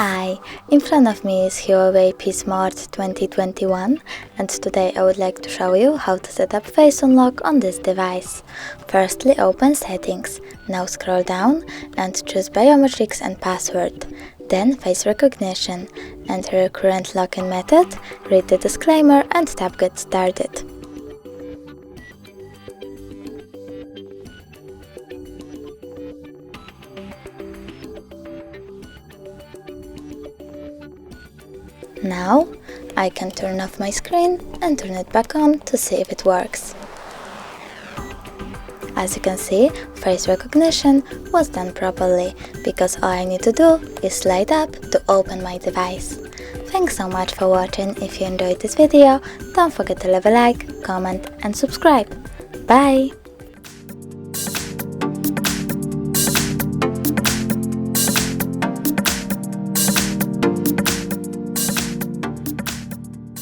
Hi, in front of me is Huawei P Smart 2021, and today I would like to show you how to set up Face Unlock on this device. Firstly, open Settings, now scroll down and choose Biometrics and Password. Then Face Recognition, enter your current login method, read the disclaimer and tap Get Started. Now, I can turn off my screen and turn it back on to see if it works. As you can see, face recognition was done properly, because all I need to do is slide up to open my device. Thanks so much for watching. If you enjoyed this video, don't forget to leave a like, comment and subscribe. Bye!